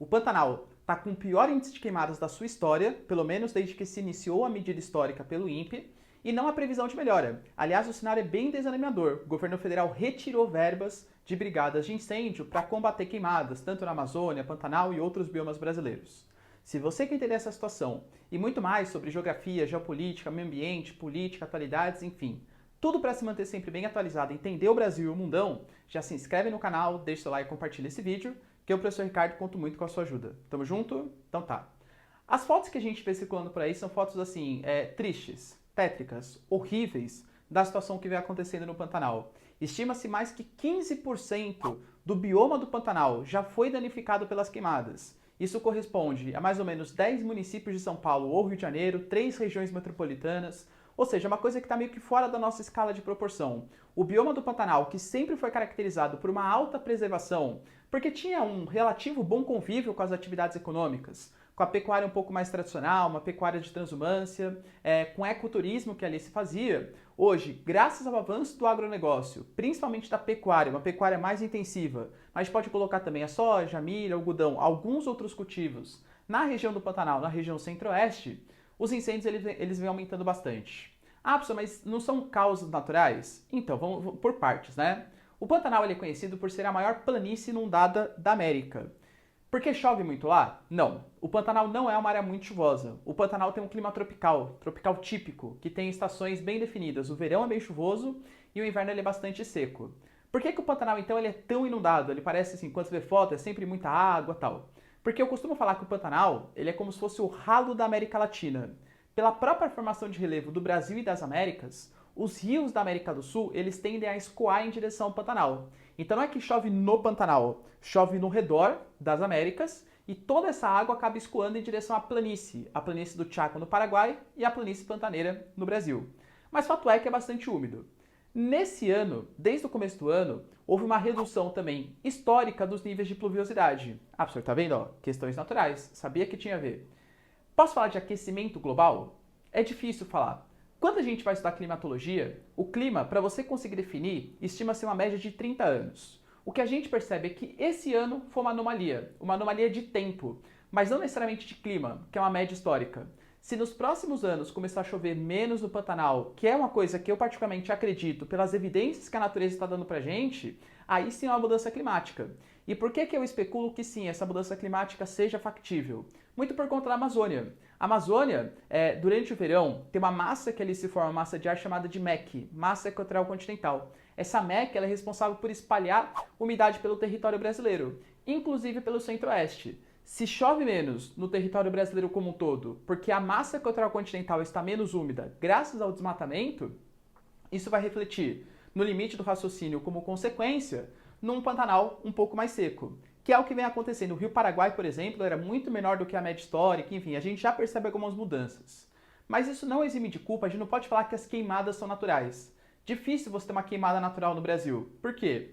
O Pantanal está com o pior índice de queimadas da sua história, pelo menos desde que se iniciou a medida histórica pelo INPE, e não há previsão de melhora. Aliás, o cenário é bem desanimador. O governo federal retirou verbas de brigadas de incêndio para combater queimadas, tanto na Amazônia, Pantanal e outros biomas brasileiros. Se você quer entender essa situação e muito mais sobre geografia, geopolítica, meio ambiente, política, atualidades, enfim, tudo para se manter sempre bem atualizado, entender o Brasil e o mundão, já se inscreve no canal, deixa seu like e compartilha esse vídeo, que eu, professor Ricardo, conto muito com a sua ajuda. Tamo junto? Então tá. As fotos que a gente vê circulando por aí são fotos assim, tristes, tétricas, horríveis da situação que vem acontecendo no Pantanal. Estima-se mais que 15% do bioma do Pantanal já foi danificado pelas queimadas. Isso corresponde a mais ou menos 10 municípios de São Paulo ou Rio de Janeiro, 3 regiões metropolitanas, ou seja, uma coisa que está meio que fora da nossa escala de proporção. O bioma do Pantanal, que sempre foi caracterizado por uma alta preservação, porque tinha um relativo bom convívio com as atividades econômicas, com a pecuária um pouco mais tradicional, uma pecuária de transumância, com ecoturismo que ali se fazia. Hoje, graças ao avanço do agronegócio, principalmente da pecuária, uma pecuária mais intensiva, mas pode colocar também a soja, a milho, algodão, alguns outros cultivos, na região do Pantanal, na região centro-oeste, os incêndios eles vêm aumentando bastante. Ah, professor, mas não são causas naturais? Então, vamos por partes, né? O Pantanal ele é conhecido por ser a maior planície inundada da América. Por que chove muito lá? Não. O Pantanal não é uma área muito chuvosa. O Pantanal tem um clima tropical, tropical típico, que tem estações bem definidas. O verão é bem chuvoso e o inverno ele é bastante seco. Por que o Pantanal, então, ele é tão inundado? Ele parece, assim, quando você vê foto, é sempre muita água e tal. Porque eu costumo falar que o Pantanal ele é como se fosse o ralo da América Latina. Pela própria formação de relevo do Brasil e das Américas, os rios da América do Sul eles tendem a escoar em direção ao Pantanal. Então não é que chove no Pantanal, chove no redor das Américas e toda essa água acaba escoando em direção à planície, a planície do Chaco no Paraguai e a planície pantaneira no Brasil. Mas fato é que é bastante úmido. Nesse ano, desde o começo do ano, houve uma redução também histórica dos níveis de pluviosidade. Ah, professor, tá vendo? Ó, questões naturais, sabia que tinha a ver. Posso falar de aquecimento global? É difícil falar. Quando a gente vai estudar climatologia, o clima, para você conseguir definir, estima-se uma média de 30 anos. O que a gente percebe é que esse ano foi uma anomalia de tempo, mas não necessariamente de clima, que é uma média histórica. Se nos próximos anos começar a chover menos no Pantanal, que é uma coisa que eu particularmente acredito pelas evidências que a natureza está dando pra gente, aí sim é uma mudança climática. E por que eu especulo que sim, essa mudança climática seja factível? Muito por conta da Amazônia. A Amazônia, durante o verão, tem uma massa que ali se forma, uma massa de ar chamada de MEC, Massa Equatorial Continental. Essa MEC ela é responsável por espalhar umidade pelo território brasileiro, inclusive pelo centro-oeste. Se chove menos no território brasileiro como um todo, porque a massa equatorial continental está menos úmida graças ao desmatamento, isso vai refletir no limite do raciocínio como consequência num Pantanal um pouco mais seco, que é o que vem acontecendo. O Rio Paraguai, por exemplo, era muito menor do que a média histórica, enfim, a gente já percebe algumas mudanças. Mas isso não exime de culpa, a gente não pode falar que as queimadas são naturais. Difícil você ter uma queimada natural no Brasil. Por quê?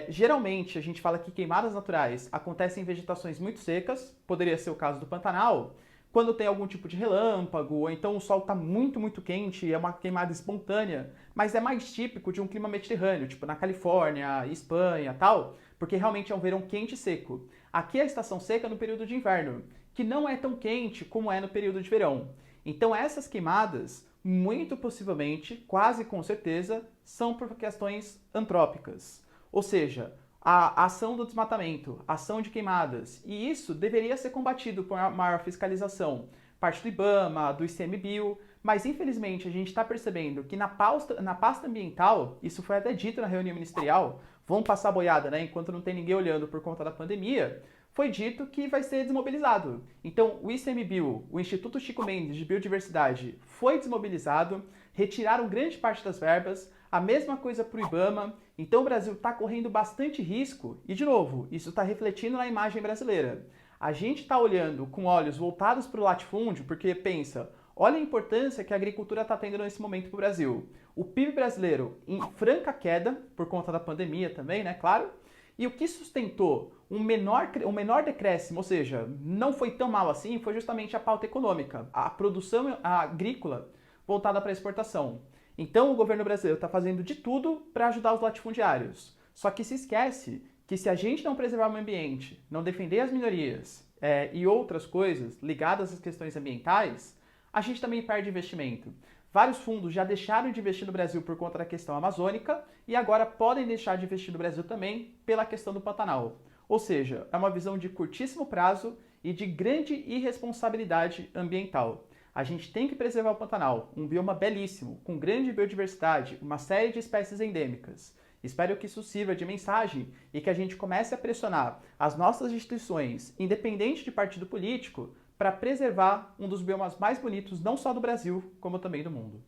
Geralmente a gente fala que queimadas naturais acontecem em vegetações muito secas, poderia ser o caso do Pantanal, quando tem algum tipo de relâmpago, ou então o sol está muito, muito quente, é uma queimada espontânea, mas é mais típico de um clima mediterrâneo, tipo na Califórnia, Espanha, tal, porque realmente é um verão quente e seco. Aqui é a estação seca no período de inverno, que não é tão quente como é no período de verão. Então essas queimadas, muito possivelmente, quase com certeza, são por questões antrópicas. Ou seja, a ação do desmatamento, a ação de queimadas, e isso deveria ser combatido por uma maior fiscalização, parte do IBAMA, do ICMBio, mas infelizmente a gente está percebendo que na pasta ambiental, isso foi até dito na reunião ministerial, vão passar boiada, né, enquanto não tem ninguém olhando por conta da pandemia, foi dito que vai ser desmobilizado. Então, o ICMBio, o Instituto Chico Mendes de Biodiversidade, foi desmobilizado, retiraram grande parte das verbas, a mesma coisa para o IBAMA. Então, o Brasil está correndo bastante risco e, de novo, isso está refletindo na imagem brasileira. A gente está olhando com olhos voltados para o latifúndio porque pensa, olha a importância que a agricultura está tendo nesse momento para o Brasil. O PIB brasileiro em franca queda, por conta da pandemia também, né, claro, e o que sustentou um menor decréscimo, ou seja, não foi tão mal assim, foi justamente a pauta econômica, a produção agrícola voltada para a exportação. Então o governo brasileiro está fazendo de tudo para ajudar os latifundiários. Só que se esquece que se a gente não preservar o meio ambiente, não defender as minorias e outras coisas ligadas às questões ambientais, a gente também perde investimento. Vários fundos já deixaram de investir no Brasil por conta da questão amazônica e agora podem deixar de investir no Brasil também pela questão do Pantanal. Ou seja, é uma visão de curtíssimo prazo e de grande irresponsabilidade ambiental. A gente tem que preservar o Pantanal, um bioma belíssimo, com grande biodiversidade, uma série de espécies endêmicas. Espero que isso sirva de mensagem e que a gente comece a pressionar as nossas instituições, independente de partido político, para preservar um dos biomas mais bonitos, não só do Brasil, como também do mundo.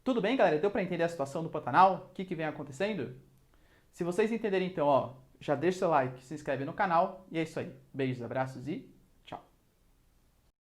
Tudo bem, galera? Deu para entender a situação do Pantanal? O que vem acontecendo? Se vocês entenderem, então, já deixa seu like, se inscreve no canal e é isso aí. Beijos, abraços e